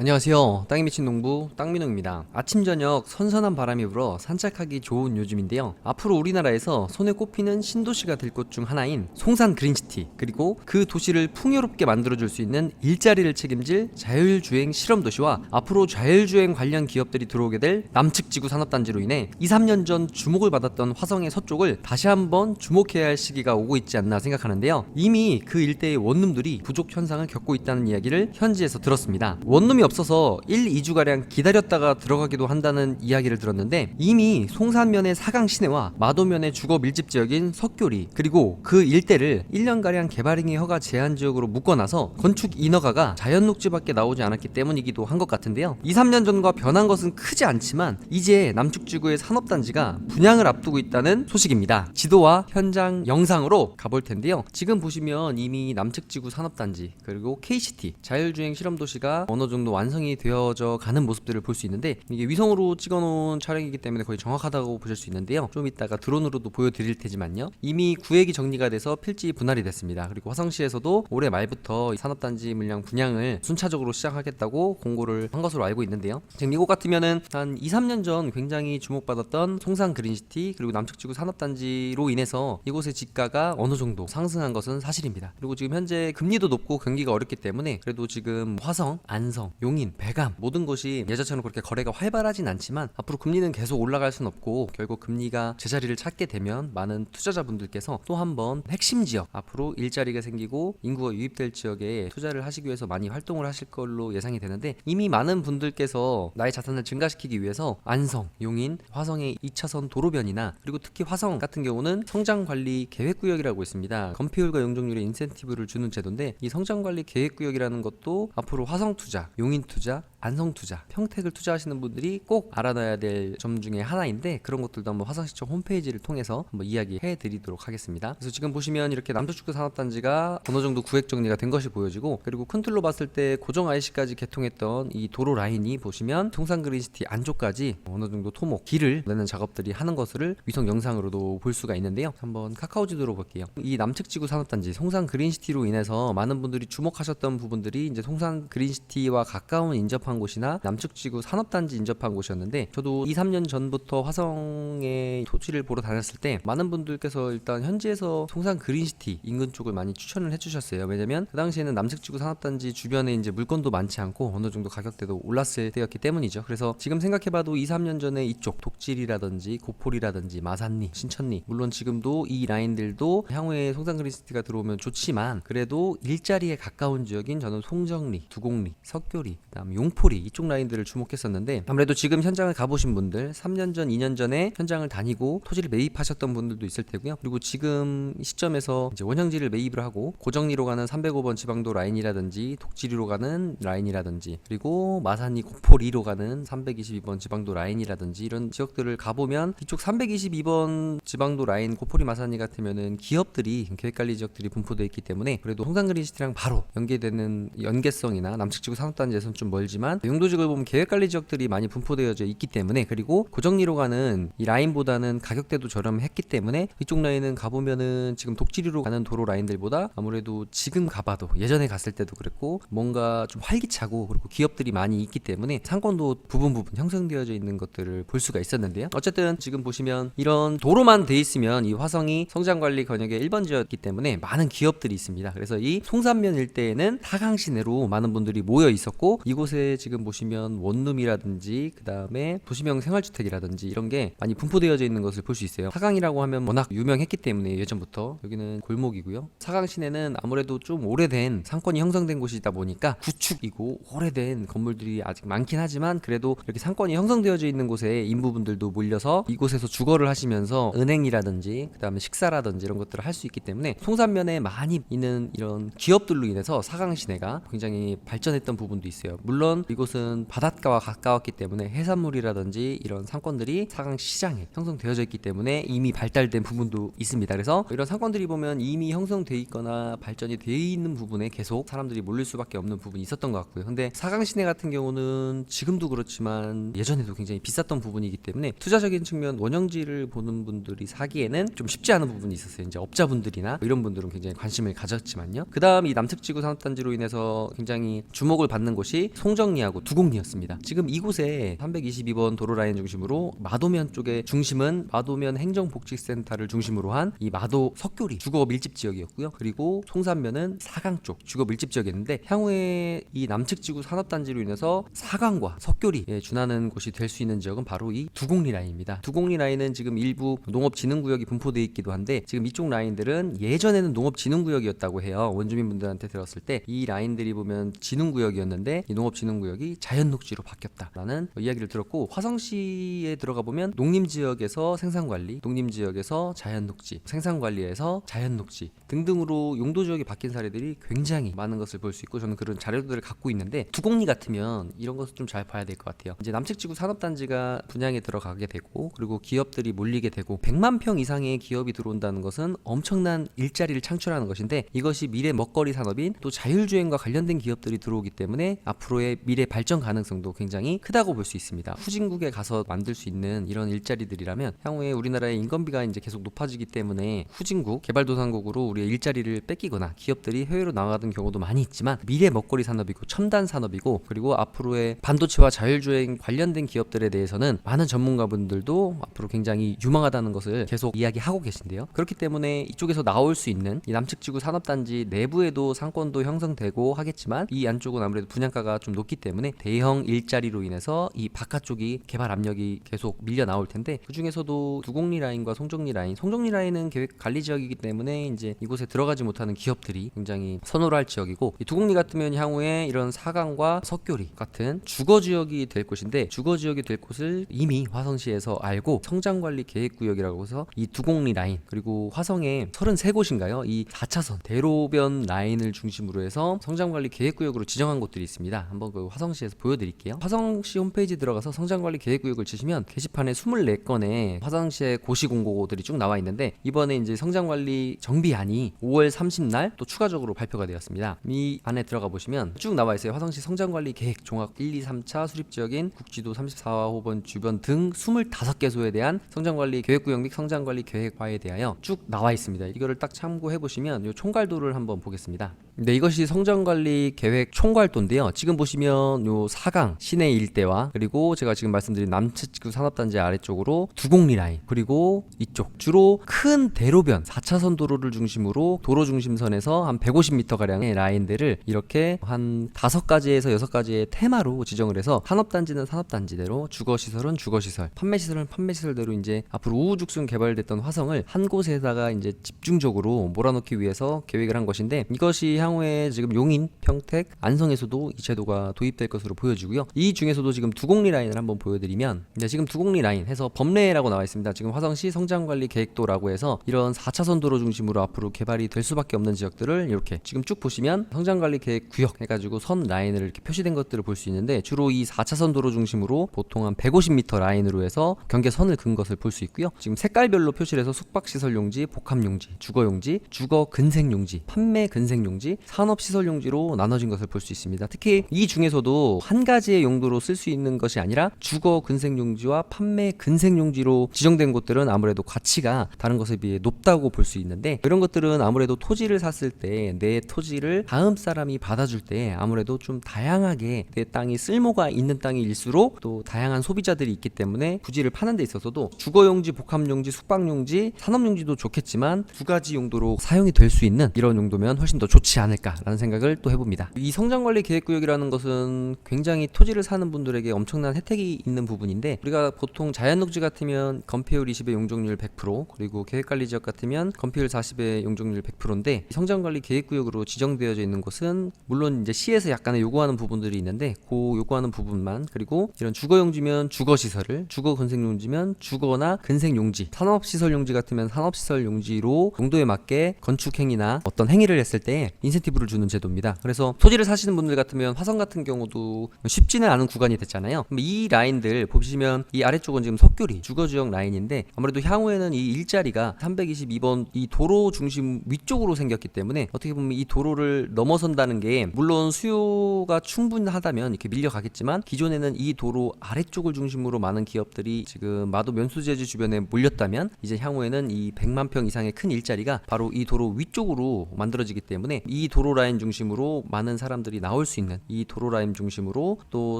안녕하세요. 땅이 미친 농부 땅민호입니다. 아침 저녁 선선한 바람이 불어 산책하기 좋은 요즘인데요. 앞으로 우리나라에서 손에 꼽히는 신도시가 될 곳 중 하나인 송산 그린시티, 그리고 그 도시를 풍요롭게 만들어줄 수 있는 일자리를 책임질 자율주행 실험도시와 앞으로 자율주행 관련 기업들이 들어오게 될 남측지구 산업단지로 인해 2, 3년 전 주목을 받았던 화성의 서쪽을 다시 한번 주목해야 할 시기가 오고 있지 않나 생각하는데요. 이미 그 일대의 원룸들이 부족 현상을 겪고 있다는 이야기를 현지에서 들었습니다. 원룸이 없어서 1, 2주가량 기다렸다가 들어가기도 한다는 이야기를 들었는데, 이미 송산면의 사강 시내와 마도면의 주거 밀집 지역인 석교리, 그리고 그 일대를 1년가량 개발행위 허가 제한 지역으로 묶어놔서 건축 인허가가 자연 녹지밖에 나오지 않았기 때문이기도 한 것 같은데요. 2, 3년 전과 변한 것은 크지 않지만 이제 남측지구의 산업단지가 분양을 앞두고 있다는 소식입니다. 지도와 현장 영상으로 가볼 텐데요. 지금 보시면 이미 남측지구 산업단지 그리고 KCT 자율주행 실험도시가 어느 정도 완성이 되어져 가는 모습들을 볼 수 있는데, 이게 위성으로 찍어놓은 촬영이기 때문에 거의 정확하다고 보실 수 있는데요. 좀 이따가 드론으로도 보여드릴 테지만요. 이미 구획이 정리가 돼서 필지 분할이 됐습니다. 그리고 화성시에서도 올해 말부터 산업단지 물량 분양을 순차적으로 시작하겠다고 공고를 한 것으로 알고 있는데요. 지금 이곳 같으면은 한 2, 3년 전 굉장히 주목받았던 송산 그린시티 그리고 남측지구 산업단지로 인해서 이곳의 지가가 어느 정도 상승한 것은 사실입니다. 그리고 지금 현재 금리도 높고 경기가 어렵기 때문에 그래도 지금 화성, 안성, 용인, 배감 모든 곳이 예전처럼 그렇게 거래가 활발하진 않지만 앞으로 금리는 계속 올라갈 순 없고, 결국 금리가 제자리를 찾게 되면 많은 투자자분들께서 또 한번 핵심 지역, 앞으로 일자리가 생기고 인구가 유입될 지역에 투자를 하시기 위해서 많이 활동을 하실 걸로 예상이 되는데, 이미 많은 분들께서 나의 자산을 증가시키기 위해서 안성, 용인, 화성의 2차선 도로변이나, 그리고 특히 화성 같은 경우는 성장관리 계획구역이라고 있습니다. 건폐율과 용적률의 인센티브를 주는 제도인데, 이 성장관리 계획구역이라는 것도 앞으로 화성 투자, 용인 투자, 안성 투자, 평택을 투자하시는 분들이 꼭 알아놔야 될 점 중에 하나인데, 그런 것들도 한번 화성시청 홈페이지를 통해서 한번 이야기해 드리도록 하겠습니다. 그래서 지금 보시면 이렇게 남쪽축구 산업단지가 어느 정도 구획 정리가 된 것이 보여지고, 그리고 큰 틀로 봤을 때 고정 IC까지 개통했던 이 도로 라인이 보시면 송산 그린시티 안쪽까지 어느 정도 토목, 길을 내는 작업들이 하는 것을 위성 영상으로도 볼 수가 있는데요. 한번 카카오 지도로 볼게요. 이 남측지구 산업단지 송산 그린시티로 인해서 많은 분들이 주목하셨던 부분들이 이제 송산 그린시티와 가까운 인접한 곳이나 남측지구 산업단지 인접한 곳이었는데, 저도 2, 3년 전부터 화성의 토지를 보러 다녔을 때 많은 분들께서 일단 현지에서 송산 그린시티 인근 쪽을 많이 추천을 해주셨어요. 왜냐면 그 당시에는 남측지구 산업단지 주변에 이제 물건도 많지 않고 어느 정도 가격대도 올랐을 때였기 때문이죠. 그래서 지금 생각해봐도 2, 3년 전에 이쪽 독질이라든지 고폴이라든지 마산리, 신천리, 물론 지금도 이 라인들도 향후에 송산 그린시티가 들어오면 좋지만, 그래도 일자리에 가까운 지역인 저는 송정리, 두곡리, 석교리, 그다음 용포리 이쪽 라인들을 주목했었는데, 아무래도 지금 현장을 가보신 분들, 3년 전, 2년 전에 현장을 다니고 토지를 매입하셨던 분들도 있을 테고요. 그리고 지금 시점에서 이제 원형지를 매입을 하고 고정리로 가는 305번 지방도 라인이라든지 독지리로 가는 라인이라든지, 그리고 마산리 고포리로 가는 322번 지방도 라인이라든지 이런 지역들을 가보면, 이쪽 322번 지방도 라인 고포리 마산리 같으면은 기업들이, 계획관리 지역들이 분포되어 있기 때문에 그래도 송산 그린시티랑 바로 연계되는 연계성이나 남측지구 산업단지에서는 좀 멀지만, 용도지구를 보면 계획관리 지역들이 많이 분포되어져 있기 때문에, 그리고 고정리로 가는 이 라인보다는 가격대도 저렴했기 때문에 이쪽 라인은 가보면은 지금 독지리로 가는 도로 라인들보다 아무래도 지금 가봐도 예전에 갔을 때도 그랬고 뭔가 좀 활기차고, 그리고 기업들이 많이 있기 때문에 상권도 부분 형성되어져 있는 것들을 볼 수가 있었는데요. 어쨌든 지금 보시면 이런 도로만 돼 있으면 이 화성이 성장관리 권역의 1번 지역이기 때문에 많은 기업들이 있습니다. 그래서 이 송산면 일대에는 타강 시내로 많은 분들이 모여 있었고, 이곳에 지금 보시면 원룸이라든지 그 다음에 도시명 생활주택이라든지 이런 게 많이 분포되어져 있는 것을 볼 수 있어요. 사강이라고 하면 워낙 유명했기 때문에 예전부터. 여기는 골목이고요. 사강 시내는 아무래도 좀 오래된 상권이 형성된 곳이다 보니까 구축이고 오래된 건물들이 아직 많긴 하지만, 그래도 이렇게 상권이 형성되어져 있는 곳에 인부분들도 몰려서 이곳에서 주거를 하시면서 은행이라든지 그 다음에 식사라든지 이런 것들을 할 수 있기 때문에, 송산면에 많이 있는 이런 기업들로 인해서 사강 시내가 굉장히 발전했던 부분도 있어요. 물론 이곳은 바닷가와 가까웠기 때문에 해산물이라든지 이런 상권들이 사강 시장에 형성되어져 있기 때문에 이미 발달된 부분도 있습니다. 그래서 이런 상권들이 보면 이미 형성되어 있거나 발전이 되어 있는 부분에 계속 사람들이 몰릴 수밖에 없는 부분이 있었던 것 같고요. 근데 사강 시내 같은 경우는 지금도 그렇지만 예전에도 굉장히 비쌌던 부분이기 때문에 투자적인 측면 원형지를 보는 분들이 사기에는 좀 쉽지 않은 부분이 있었어요. 이제 업자분들이나 이런 분들은 굉장히 관심을 가졌지만요. 그 다음 이 남측지구 산업단지로 인해서 굉장히 주목을 받는 곳이 송정리 두곡리하고 두곡리였습니다. 지금 이곳에 322번 도로 라인 중심으로 마도면 쪽의 중심은 마도면 행정복지센터를 중심으로 한 이 마도 석교리 주거 밀집 지역이었고요. 그리고 송산면은 사강 쪽 주거 밀집 지역이었는데 향후에 이 남측 지구 산업단지로 인해서 사강과 석교리에 준하는 곳이 될 수 있는 지역은 바로 이 두곡리 라인입니다. 두곡리 라인은 지금 일부 농업진흥구역이 분포되어 있기도 한데 지금 이쪽 라인들은 예전에는 농업진흥구역이었다고 해요. 원주민분들한테 들었을 때 이 라인들이 보면 진흥구역이었는데 이 농업진흥구역이 자연녹지로 바뀌었다라는 이야기를 들었고, 화성시에 들어가 보면 농림지역에서 생산관리, 농림지역에서 자연녹지, 생산관리에서 자연녹지 등등으로 용도지역이 바뀐 사례들이 굉장히 많은 것을 볼 수 있고, 저는 그런 자료들을 갖고 있는데 두곡리 같으면 이런 것을 좀 잘 봐야 될 것 같아요. 이제 남측지구 산업단지가 분양에 들어가게 되고, 그리고 기업들이 몰리게 되고 100만 평 이상의 기업이 들어온다는 것은 엄청난 일자리를 창출하는 것인데, 이것이 미래 먹거리 산업인 또 자율주행과 관련된 기업들이 들어오기 때문에 앞으로의 미래 발전 가능성도 굉장히 크다고 볼 수 있습니다. 후진국에 가서 만들 수 있는 이런 일자리들이라면 향후에 우리나라의 인건비가 이제 계속 높아지기 때문에 후진국, 개발도상국으로 우리의 일자리를 뺏기거나 기업들이 해외로 나가던 경우도 많이 있지만, 미래 먹거리 산업이고 첨단 산업이고, 그리고 앞으로의 반도체와 자율주행 관련된 기업들에 대해서는 많은 전문가분들도 앞으로 굉장히 유망하다는 것을 계속 이야기하고 계신데요. 그렇기 때문에 이쪽에서 나올 수 있는 이 남측지구 산업단지 내부에도 상권도 형성되고 하겠지만, 이 안쪽은 아무래도 분양가가 좀 높기 때문에 대형 일자리로 인해서 이 바깥쪽이 개발 압력이 계속 밀려 나올 텐데, 그 중에서도 두곡리 라인과 송정리 라인은 계획 관리 지역이기 때문에 이제 이곳에 들어가지 못하는 기업들이 굉장히 선호를 할 지역이고, 이 두곡리 같으면 향후에 이런 사강과 석교리 같은 주거 지역이 될 곳인데, 주거 지역이 될 곳을 이미 화성시에서 알고 성장관리 계획구역이라고 해서 이 두곡리 라인, 그리고 화성에 33곳인가요? 이 4차선 대로변 라인을 중심으로 해서 성장관리 계획구역으로 지정한 곳들이 있습니다. 한번 그 화성시에서 보여드릴게요. 화성시 홈페이지 들어가서 성장관리 계획구역을 치시면 게시판에 24건의 화성시의 고시공고들이 쭉 나와 있는데, 이번에 이제 성장관리 정비안이 5월 30날 또 추가적으로 발표가 되었습니다. 이 안에 들어가 보시면 쭉 나와 있어요. 화성시 성장관리 계획 종합 1, 2, 3차 수립지역인 국지도 34호번 주변 등 25개소에 대한 성장관리 계획구역 및 성장관리 계획화에 대하여 쭉 나와 있습니다. 이거를 딱 참고해 보시면 이 총괄도를 한번 보겠습니다. 네, 이것이 성장관리 계획 총괄도인데요. 지금 보시면 요 사강 시내 일대와, 그리고 제가 지금 말씀드린 남측지구 산업단지 아래쪽으로 두곡리 라인, 그리고 이쪽 주로 큰 대로변 4차선 도로를 중심으로 도로 중심선에서 한 150m 가량의 라인들을 이렇게 한 5가지에서 6가지의 테마로 지정을 해서, 산업단지는 산업단지대로, 주거시설은 주거시설, 판매시설은 판매시설대로 이제 앞으로 우후죽순 개발됐던 화성을 한 곳에다가 이제 집중적으로 몰아넣기 위해서 계획을 한 것인데, 이것이 향후에 지금 용인, 평택, 안성에서도 이 제도가 도입될 것으로 보여지고요. 이 중에서도 지금 두곡리 라인을 한번 보여드리면, 네, 지금 두곡리 라인 해서 범례라고 나와 있습니다. 지금 화성시 성장관리 계획도라고 해서 이런 4차선 도로 중심으로 앞으로 개발이 될 수밖에 없는 지역들을 이렇게 지금 쭉 보시면 성장관리 계획 구역 해가지고 선 라인을 이렇게 표시된 것들을 볼 수 있는데, 주로 이 4차선 도로 중심으로 보통 한 150m 라인으로 해서 경계선을 그은 것을 볼 수 있고요. 지금 색깔별로 표시를 해서 숙박시설용지, 복합용지, 주거용지, 주거근생용지, 판매근생용지, 산업시설용지로 나눠진 것을 볼 수 있습니다. 특히 이 중에서도 한 가지의 용도로 쓸 수 있는 것이 아니라 주거근생용지와 판매근생용지로 지정된 곳들은 아무래도 가치가 다른 것에 비해 높다고 볼 수 있는데, 이런 것들은 아무래도 토지를 샀을 때 내 토지를 다음 사람이 받아줄 때 아무래도 좀 다양하게 내 땅이 쓸모가 있는 땅일수록 또 다양한 소비자들이 있기 때문에 부지를 파는 데 있어서도 주거용지, 복합용지, 숙박용지, 산업용지도 좋겠지만 두 가지 용도로 사용이 될 수 있는 이런 용도면 훨씬 더 좋지 않을까라는 생각을 또 해봅니다. 이 성장관리 계획구역이라는 것은 굉장히 토지를 사는 분들에게 엄청난 혜택이 있는 부분인데, 우리가 보통 자연녹지 같으면 건폐율 20의 용적률 100%, 그리고 계획관리지역 같으면 건폐율 40의 용적률 100%인데, 성장관리 계획구역으로 지정되어져 있는 곳은 물론 이제 시에서 약간의 요구하는 부분들이 있는데, 그 요구하는 부분만, 그리고 이런 주거용지면 주거시설을, 주거근생용지면 주거나 근생용지, 산업시설용지 같으면 산업시설용지로 용도에 맞게 건축행위나 어떤 행위를 했을 때 인센티브를 주는 제도입니다. 그래서 토지를 사시는 분들 같으면 화성 같은 경우도 쉽지는 않은 구간이 됐잖아요. 이 라인들 보시면 이 아래쪽은 지금 석교리 주거지역 라인인데, 아무래도 향후에는 이 일자리가 322번 이 도로 중심 위쪽으로 생겼기 때문에 어떻게 보면 이 도로를 넘어선다는 게 물론 수요가 충분하다면 이렇게 밀려가겠지만, 기존에는 이 도로 아래쪽을 중심으로 많은 기업들이 지금 마도 면수제지 주변에 몰렸다면, 이제 향후에는 이 100만 평 이상의 큰 일자리가 바로 이 도로 위쪽으로 만들어지기 때문에 이 도로 라인 중심으로 많은 사람들이 나올 수 있는, 이 도로 라인 도로라인 중심으로 또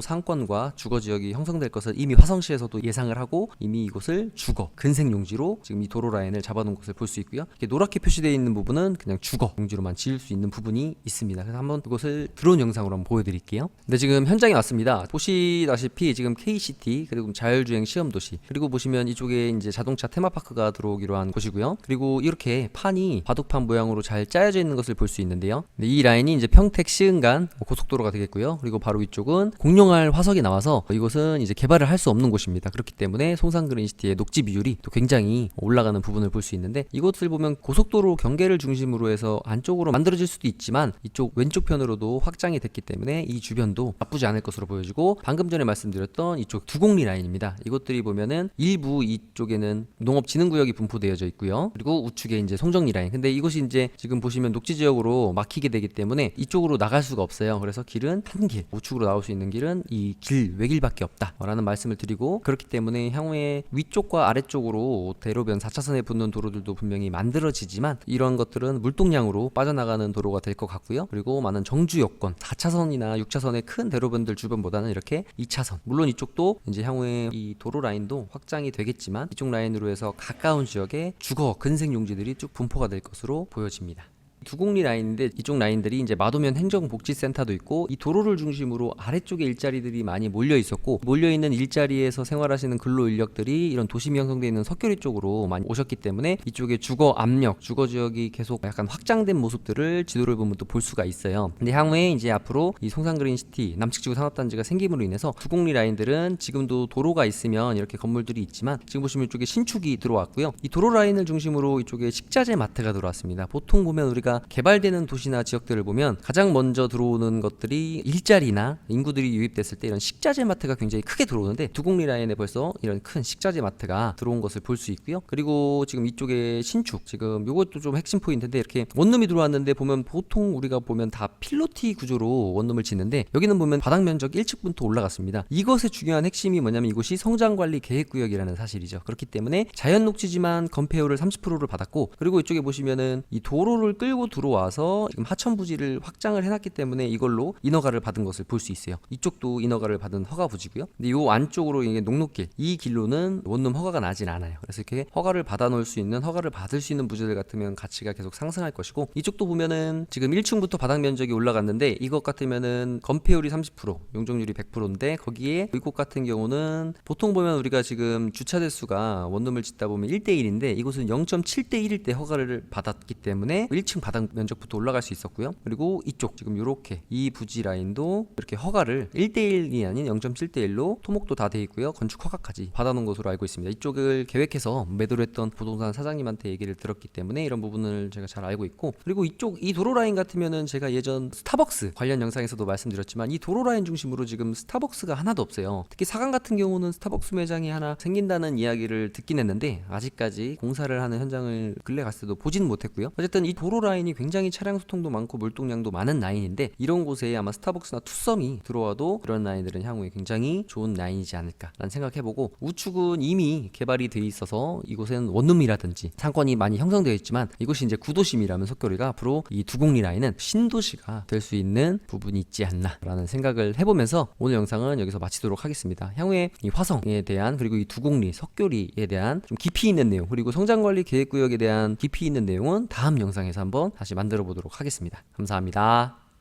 상권과 주거 지역이 형성될 것을 이미 화성시에서도 예상을 하고 이미 이곳을 주거 근생 용지로 지금 이 도로라인을 잡아놓은 것을 볼 수 있고요. 이렇게 노랗게 표시되어 있는 부분은 그냥 주거 용지로만 지을 수 있는 부분이 있습니다. 그래서 한번 이것을 드론 영상으로 한번 보여드릴게요. 근데 지금 현장에 왔습니다. 보시다시피 지금 KCT 그리고 자율주행 시험도시 그리고 보시면 이쪽에 이제 자동차 테마파크가 들어오기로 한 곳이고요. 그리고 이렇게 판이 바둑판 모양으로 잘 짜여져 있는 것을 볼 수 있는데요. 이 라인이 이제 평택 시흥간 고속도로가 되겠고요. 그리고 바로 위쪽은 공룡알 화석이 나와서 이곳은 이제 개발을 할 수 없는 곳입니다. 그렇기 때문에 송산그린시티의 녹지 비율이 또 굉장히 올라가는 부분을 볼 수 있는데 이곳을 보면 고속도로 경계를 중심으로 해서 안쪽으로 만들어질 수도 있지만 이쪽 왼쪽 편으로도 확장이 됐기 때문에 이 주변도 나쁘지 않을 것으로 보여지고 방금 전에 말씀드렸던 이쪽 두곡리 라인입니다. 이것들이 보면은 일부 이쪽에는 농업진흥구역이 분포되어져 있고요. 그리고 우측에 이제 송정리 라인. 근데 이곳이 이제 지금 보시면 녹지 지역으로 막히게 되기 때문에 이쪽으로 나갈 수가 없어요. 그래서 길은 한 길, 우측으로 나올 수 있는 길은 이 길 외길밖에 없다라는 말씀을 드리고 그렇기 때문에 향후에 위쪽과 아래쪽으로 대로변 4차선에 붙는 도로들도 분명히 만들어지지만 이런 것들은 물동량으로 빠져나가는 도로가 될 것 같고요. 그리고 많은 정주 여건 4차선이나 6차선의 큰 대로변들 주변보다는 이렇게 2차선 물론 이쪽도 이제 향후에 이 도로 라인도 확장이 되겠지만 이쪽 라인으로 해서 가까운 지역에 주거 근생 용지들이 쭉 분포가 될 것으로 보여집니다. 두곡리 라인인데 이쪽 라인들이 이제 마도면 행정복지센터도 있고 이 도로를 중심으로 아래쪽에 일자리들이 많이 몰려 있었고 몰려 있는 일자리에서 생활하시는 근로 인력들이 이런 도심이 형성되어 있는 석교리 쪽으로 많이 오셨기 때문에 이쪽에 주거 압력, 주거 지역이 계속 약간 확장된 모습들을 지도를 보면 또 볼 수가 있어요. 근데 향후에 이제 앞으로 이 송산그린시티 남측지구 산업단지가 생김으로 인해서 두곡리 라인들은 지금도 도로가 있으면 이렇게 건물들이 있지만 지금 보시면 이쪽에 신축이 들어왔고요. 이 도로 라인을 중심으로 이쪽에 식자재 마트가 들어왔습니다. 보통 보면 우리가 개발되는 도시나 지역들을 보면 가장 먼저 들어오는 것들이 일자리나 인구들이 유입됐을 때 이런 식자재 마트가 굉장히 크게 들어오는데 두곡리 라인에 벌써 이런 큰 식자재 마트가 들어온 것을 볼 수 있고요. 그리고 지금 이쪽에 신축 지금 이것도 좀 핵심 포인트인데 이렇게 원룸이 들어왔는데 보면 보통 우리가 보면 다 필로티 구조로 원룸을 짓는데 여기는 보면 바닥 면적 1층부터 올라갔습니다. 이것의 중요한 핵심이 뭐냐면 이곳이 성장관리 계획구역이라는 사실이죠. 그렇기 때문에 자연 녹지지만 건폐율을 30%를 받았고 그리고 이쪽에 보시면은 이 도로를 끌고 들어와서 지금 하천 부지를 확장을 해놨기 때문에 이걸로 인허가를 받은 것을 볼 수 있어요. 이쪽도 인허가를 받은 허가 부지고요. 근데 이 안쪽으로 이게 녹록길 이 길로는 원룸 허가가 나진 않아요. 그래서 이렇게 허가를 받아 놓을 수 있는 허가를 받을 수 있는 부지들 같으면 가치가 계속 상승할 것이고 이쪽도 보면은 지금 1층부터 바닥 면적이 올라갔는데 이것 같으면은 건폐율이 30% 용적률이 100%인데 거기에 이곳 같은 경우는 보통 보면 우리가 지금 주차 대수가 원룸을 짓다 보면 1대1인데 이곳은 0.7대1일 때 허가를 받았기 때문에 1층 바닥 면적부터 올라갈 수 있었고요. 그리고 이쪽 지금 이렇게 이 부지 라인도 이렇게 허가를 1대1이 아닌 0.7대1로 토목도 다 돼 있고요. 건축 허가까지 받아놓은 것으로 알고 있습니다. 이쪽을 계획해서 매도를 했던 부동산 사장님한테 얘기를 들었기 때문에 이런 부분을 제가 잘 알고 있고 그리고 이쪽 이 도로 라인 같으면은 제가 예전 스타벅스 관련 영상에서도 말씀드렸지만 이 도로 라인 중심으로 지금 스타벅스가 하나도 없어요. 특히 사강 같은 경우는 스타벅스 매장이 하나 생긴다는 이야기를 듣긴 했는데 아직까지 공사를 하는 현장을 근래 갔을 때도 보지는 못했고요. 어쨌든 이 도로 라인이 굉장히 차량 소통도 많고 물동량도 많은 라인인데 이런 곳에 아마 스타벅스나 투썸이 들어와도 그런 라인들은 향후에 굉장히 좋은 라인이지 않을까라는 생각해보고 우측은 이미 개발이 돼 있어서 이곳은 원룸이라든지 상권이 많이 형성되어 있지만 이곳이 이제 구도심이라면 석교리가 앞으로 이 두곡리 라인은 신도시가 될 수 있는 부분이 있지 않나라는 생각을 해보면서 오늘 영상은 여기서 마치도록 하겠습니다. 향후에 이 화성에 대한 그리고 이 두곡리 석교리에 대한 좀 깊이 있는 내용 그리고 성장관리 계획구역에 대한 깊이 있는 내용은 다음 영상에서 한번 다시 만들어 보도록 하겠습니다. 감사합니다.